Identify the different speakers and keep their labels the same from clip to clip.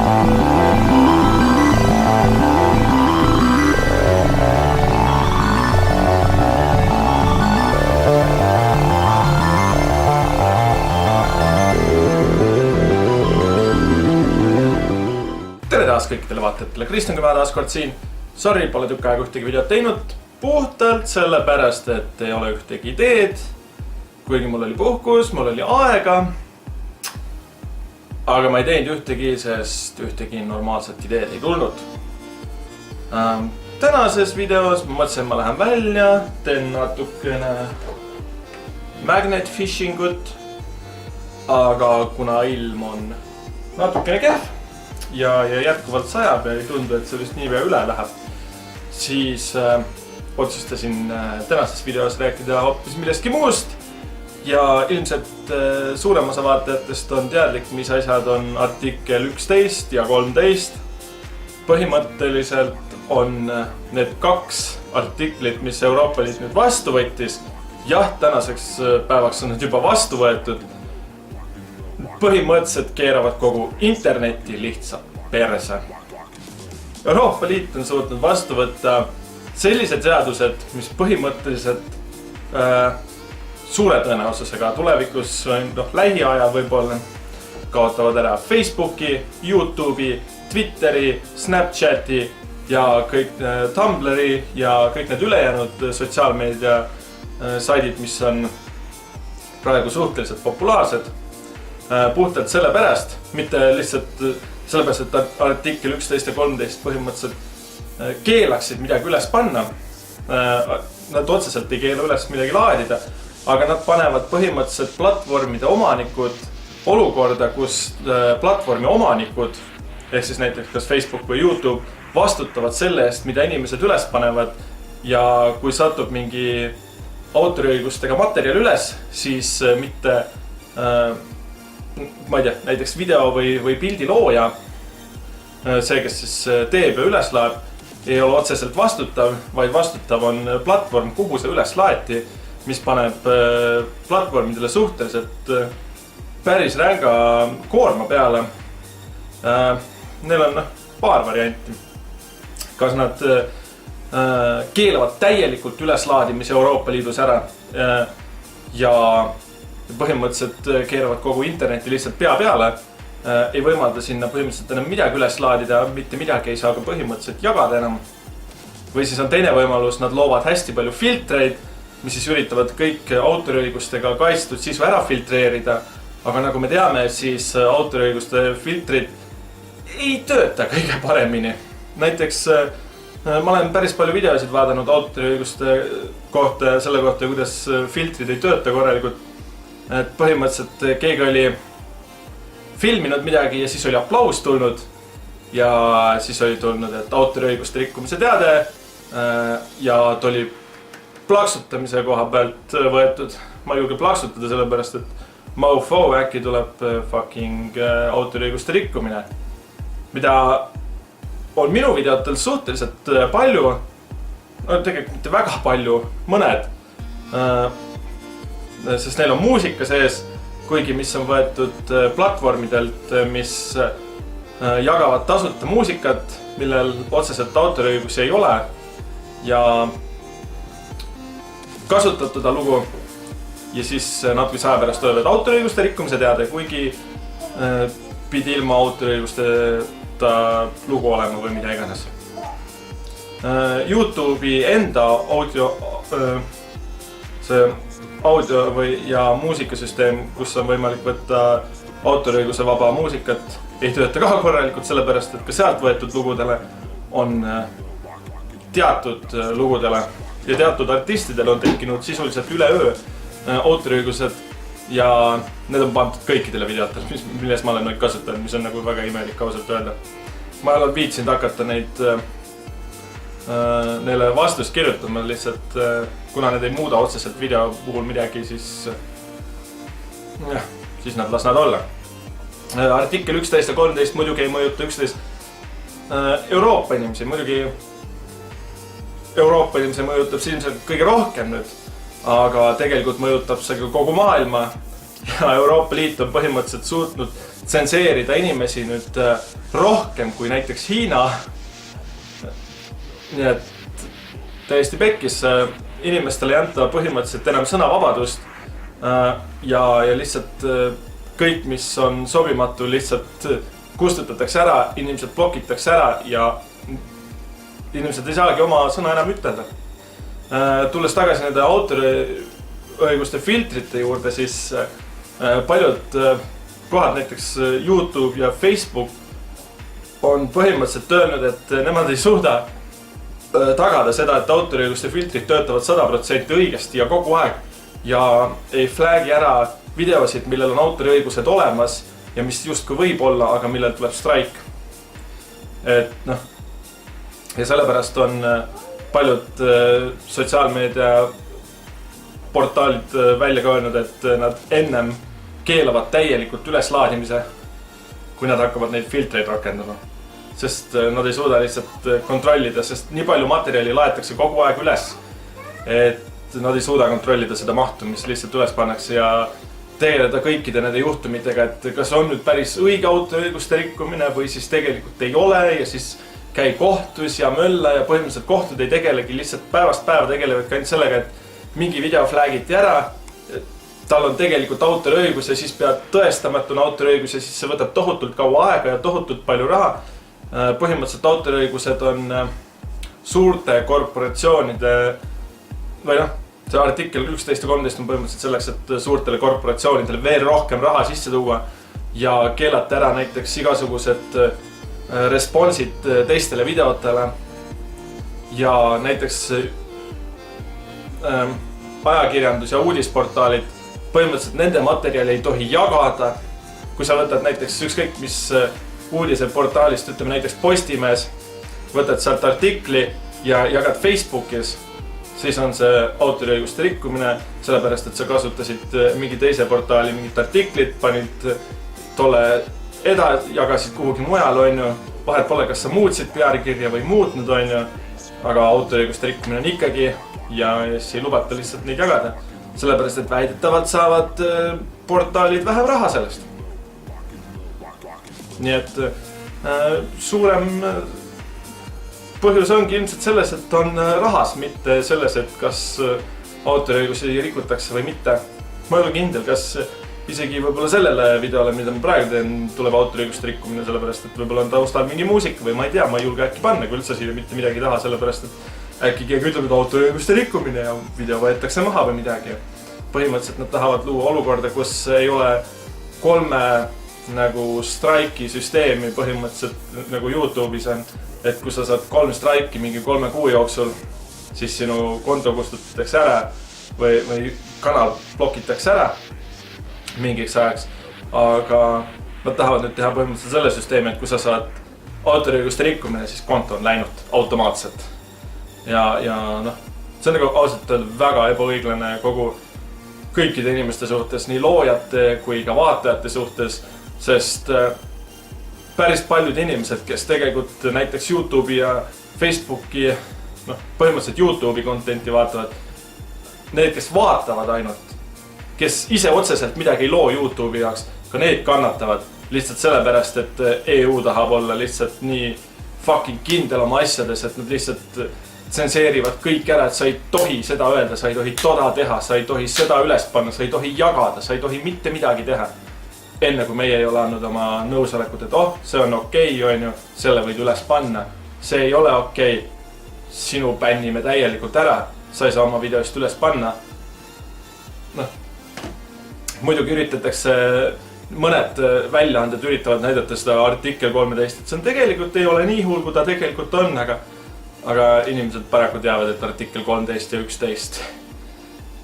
Speaker 1: Tere taas kõikidele vaatajatele, Kristjan Küme taas kord siin. Sorry, pole tükk aega ühtegi videot teinud. Puhtalt sellepärast, et ei ole ühtegi ideed. Kuigi mul oli puhkus, mul oli aega. Aga ma ei teinud ühtegi, sest ühtegi normaalset ideed ei tulnud. Tänases videos ma mõtlesin, ma lähen välja, teen natukene magnet fishing ut. Aga kuna ilm on natukene kehv ja jätkuvalt sajab ja ei tundu, et see vist nii pea üle läheb, siis otsustasin tänases videos rääkida hoopis millestki muust. Ja ilmselt suurem osa vaatajatest on teadlik, mis asjad on artikkel 11 ja 13. Põhimõtteliselt on need kaks artiklit, mis Euroopa Liit nüüd vastu võttis. Jah, tänaseks päevaks on need juba vastu võetud. Põhimõtteliselt keeravad kogu interneti lihtsalt perse. Euroopa Liit on suutnud vastu võtta sellised seadused, mis põhimõtteliselt suure tõenäosusega tulevikus, lähiajal võib-olla kaotavad ära Facebooki, YouTube'i, Twitteri, Snapchati ja kõik Tumblri ja kõik need ülejäänud sotsiaalmeedia saidid, mis on praegu suhteliselt populaarsed. Puhtalt sellepärast, mitte lihtsalt sellepärast, et artikkel 11 ja 13 põhimõtteliselt keelaksid midagi üles panna. Nad otseselt ei keela üles midagi laadida, aga nad panevad põhimõtteliselt platvormide omanikud olukorda, kus platvormi omanikud, ehk siis näiteks kas Facebook või YouTube, vastutavad selle eest, mida inimesed üles panevad. Ja kui satub mingi autoriõigustega materjal üles, siis mitte ma ei tea, näiteks video või pildi looja, see, kes siis teeb ja üles laeb, ei ole otseselt vastutav, vaid vastutav on platvorm, kuhu see üles laeti, mis paneb platvormidele suhteliselt päris ränga koorma peale. Neil on paar varianti. Kas nad keelavad täielikult üleslaadimise Euroopa Liidus ära ja põhimõtteliselt keeravad kogu interneti lihtsalt pea peale, ei võimalda sinna põhimõtteliselt enam midagi üles laadida, mitte midagi ei saa ka põhimõtteliselt jagada enam. Või siis on teine võimalus, nad loovad hästi palju filtreid, mis siis üritavad kõik autoriõigustega kaitstud sisu ära filtreerida. Aga nagu me teame, siis autoriõiguste filtrid ei tööta kõige paremini. Näiteks ma olen päris palju videosid vaadanud autoriõiguste kohta ja selle kohta, kuidas filtrid ei tööta korralikult. Et põhimõtteliselt keegi oli filminud midagi ja siis oli aplaus tulnud ja siis oli tulnud, et autoriõiguste rikkumise teade ja ta oli plaksutamise koha pealt võetud. Ma ei julge plaksutada sellepärast, et mofo äkki tuleb fucking autoriõiguste rikkumine, mida on minu videotel suhteliselt palju, tegelikult mitte väga palju, mõned, sest neil on muusika sees, kuigi mis on võetud platvormidelt, mis jagavad tasuta muusikat, millel otseselt autoriõigusi ei ole ja kasutatud lugu ja siis natuke aja pärast öeldavad autoriõiguste rikkumise teade, kuigi pidi ilma autoriõigusteta lugu olema või mida iganes. YouTube'i enda audio ja muusikasüsteem, kus on võimalik võtta autoriõiguse vaba muusikat, ei tööta ka korralikult, sellepärast et ka sealt võetud lugudele on teatud lugudele ja teatud artistidele on tekkinud sisuliselt üleöö autoriõigused ja need on pandud kõikidele videotele, milles ma olen neid kasutanud, mis on nagu väga imelik ausalt öelda. Ma ei ole viitsinud hakata neile vastust kirjutama lihtsalt, kuna need ei muuda otseselt video puhul midagi, siis nad las nad olla. Artikkel 11 ja 13 muidugi ei mõjuta 11 Euroopa inimesi, muidugi Euroopa inimesi mõjutab see ilmselt kõige rohkem nüüd, aga tegelikult mõjutab see kogu maailma Ja Euroopa Liit on põhimõtteliselt suutnud tsenseerida inimesi nüüd rohkem kui näiteks Hiina. Nii et täiesti pekkis, inimestele ei anta põhimõtteliselt enam sõnavabadust ja lihtsalt kõik, mis on sobimatu, lihtsalt kustutatakse ära, inimesed blokitakse ära ja inimesed ei saagi oma sõna enam ütelda. Tulles tagasi nende autoriõiguste filtrite juurde, siis paljud kohad, näiteks YouTube ja Facebook on põhimõtteliselt öelnud, et nemad ei suuda tagada seda, et autoriõiguste filtrid töötavad 100% õigesti ja kogu aeg ja ei flagi ära videosid, millel on autoriõigused olemas ja mis justkui võib olla, aga millel tuleb strike. Et noh, ja sellepärast on paljud sotsiaalmeedia portaalid välja ka öelnud, et nad ennem keelavad täielikult üleslaadimise, kui nad hakkavad neid filtreid rakendama. Sest nad ei suuda lihtsalt kontrollida, sest nii palju materjali laetakse kogu aeg üles, et nad ei suuda kontrollida seda mahtu, mis lihtsalt üles pannakse ja tegeleda kõikide nende juhtumitega, et kas on nüüd päris õige autoriõiguste rikkumine või siis tegelikult ei ole ja siis käi kohtus ja mölla ja põhimõtteliselt kohtud ei tegelegi lihtsalt päevast päeva tegelevad ka ainult sellega, et mingi video flagiti ära, tal on tegelikult autoriõigus ja siis pead tõestama, et on autoriõigus ja siis see võtab tohutult kaua aega ja tohutult palju raha. Põhimõtteliselt autoriõigused on suurte korporatsioonide või noh, see artikkel 11 ja 13 on põhimõtteliselt selleks, et suurtele korporatsioonidele veel rohkem raha sisse tuua ja keelata ära näiteks igasugused responsid teistele videotele ja näiteks ajakirjandus ja uudisportaalid põhimõtteliselt nende materjali ei tohi jagada. Kui sa võtad näiteks ükskõik mis uudiseportaalist, ütleme näiteks Postimees, võtad sealt artikli ja jagad Facebookis, siis on see autoriõiguste rikkumine, sellepärast et sa kasutasid mingi teise portaali mingit artiklit, panid tolle jagasid kuhugi mujal, vahet pole, kas sa muutsid pealkirja või muutnud, aga autoriõiguste rikkumine on ikkagi ja siis ei lubata lihtsalt neid jagada. Sellepärast, et väidetavalt saavad portaalid vähem raha sellest. Nii et suurem põhjus ongi ilmselt selles, et on rahas, mitte selles, et kas autoriõigusi rikutakse või mitte. Ma ei ole kindel, kas isegi võib-olla sellele videole, mida ma praegu teen, tuleb autoriõiguste rikkumine, sellepärast, et võib-olla on taustal mingi muusika või ma ei tea, ma ei julge äkki panna, kui üldse siia mitte midagi taha, sellepärast, et äkki keegi ütleb, et autoriõiguste rikkumine ja video võetakse maha või midagi. Põhimõtteliselt nad tahavad luua olukorda, kus ei ole 3 nagu strike'i süsteemi põhimõtteliselt nagu YouTube'is on, et kui sa saad 3 strike'i mingi 3 kuu jooksul, siis sinu konto kustutatakse ära või kanal blokitakse ära mingiks ajaks, aga nad tahavad nüüd teha põhimõtteliselt selle süsteemi, et kui sa saad autoriõiguste rikkumine, siis konto on läinud automaatselt. Ja noh, see on nagu ausalt väga ebaõiglane kogu kõikide inimeste suhtes, nii loojate kui ka vaatajate suhtes, sest päris paljud inimesed, kes tegelikult näiteks YouTube'i ja Facebooki, põhimõtteliselt YouTube'i contenti vaatavad, need, kes vaatavad ainult, kes ise otseselt midagi ei loo YouTube'i jaoks, ka need kannatavad lihtsalt sellepärast, et EU tahab olla lihtsalt nii fucking kindel oma asjades, et nad lihtsalt tsenseerivad kõik ära, et sa ei tohi seda öelda, sa ei tohi toda teha, sa ei tohi seda üles panna, sa ei tohi jagada, sa ei tohi mitte midagi teha. Enne kui meie ei ole andnud oma nõusolekut, et see on okei, selle võid üles panna. See ei ole okei, sinu bännime täielikult ära, sa ei saa oma videost üles panna. Muidugi üritatakse, mõned väljaanded üritavad näidata seda artikkel 13, et see on tegelikult ei ole nii hull, kui ta tegelikult on, aga inimesed paraku teavad, et artikkel 13 ja 11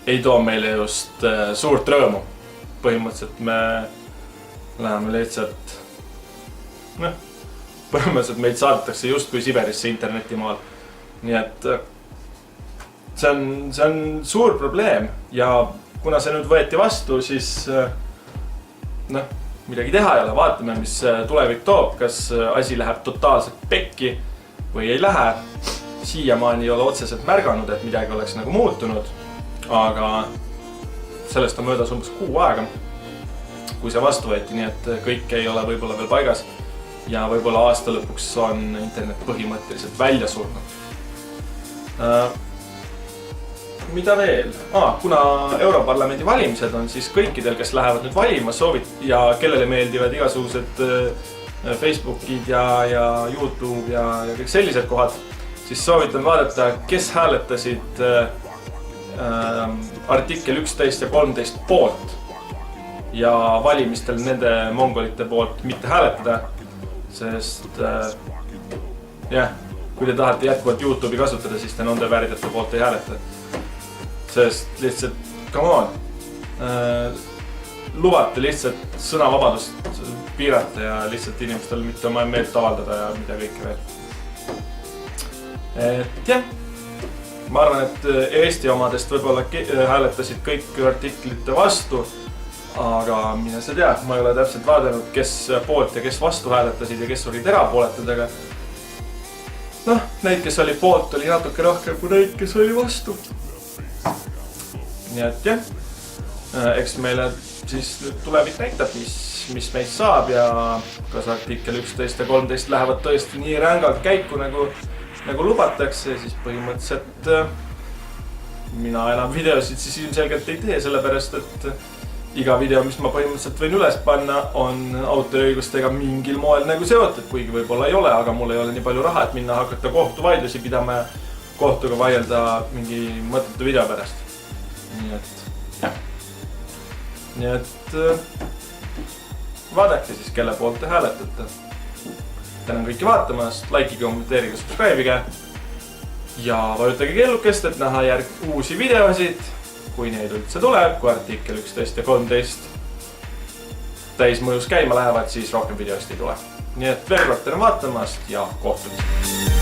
Speaker 1: ei too meile just suurt rõõmu. Põhimõtteliselt me läheme lihtsalt, põhimõtteliselt meid saadetakse just kui Siberisse internetimaal. Nii et see on suur probleem ja kuna see nüüd võeti vastu, siis midagi teha ei ole. Vaatame, mis tulevik toob, kas asi läheb totaalselt pekki või ei lähe. Siiamaani ei ole otseselt märganud, et midagi oleks nagu muutunud, aga sellest on möödas umbes 6 aega. kui see vastu võeti, nii et kõik ei ole võib-olla veel paigas. Ja võib-olla aasta lõpuks on internet põhimõtteliselt välja surnud. Mida veel? Kuna Europarlamendi valimised on, siis kõikidel, kes lähevad nüüd valima ja kellele meeldivad igasugused Facebookid ja YouTube ja kõik sellised kohad, siis soovitan vaadata, kes hääletasid artikkel 11 ja 13 poolt ja valimistel nende mongolite poolt mitte hääletada. Sest kui te tahate jätkuvalt YouTube'i kasutada, siis te nende väridate poolt ei hääleta. Sest lihtsalt, come on, lubate lihtsalt sõnavabadust piirata ja lihtsalt inimestel mitte oma meelt avaldada ja mida kõike veel. Ma arvan, et Eesti omadest võib-olla hääletasid kõik artiklite vastu, aga mine sa tea, ma ei ole täpselt vaadanud, kes poolt ja kes vastu hääletasid ja kes olid erapooletud, aga neid, kes oli poolt, oli natuke rohkem kui neid, kes oli vastu. Nii et eks meile siis nüüd tulevik näitab, mis meist saab ja kas artikkel 11 ja 13 lähevad tõesti nii rängalt käiku, nagu lubatakse, siis põhimõtteliselt mina enam videosid siis ilmselgelt ei tee, sellepärast et iga video, mis ma põhimõtteliselt võin üles panna, on autoriõigustega mingil moel nagu seotud, kuigi võib-olla ei ole, aga mul ei ole nii palju raha, et minna hakata kohtuvaidlusi pidama ja kohtuga vaielda mingi mõttetu video pärast. Nii et vaadake siis, kelle poolt te hääletate. Tänan kõiki vaatamast, likeige, kommenteerige, subscribe'ige ja vajutage kellukest, et näha uusi videosid. Kui neid üldse tuleb, kui artikkel 11 ja 13 täismõjus käima lähevad, siis rohkem videost ei tule. Nii et veel kord tänan vaatamast ja kohtumiseks!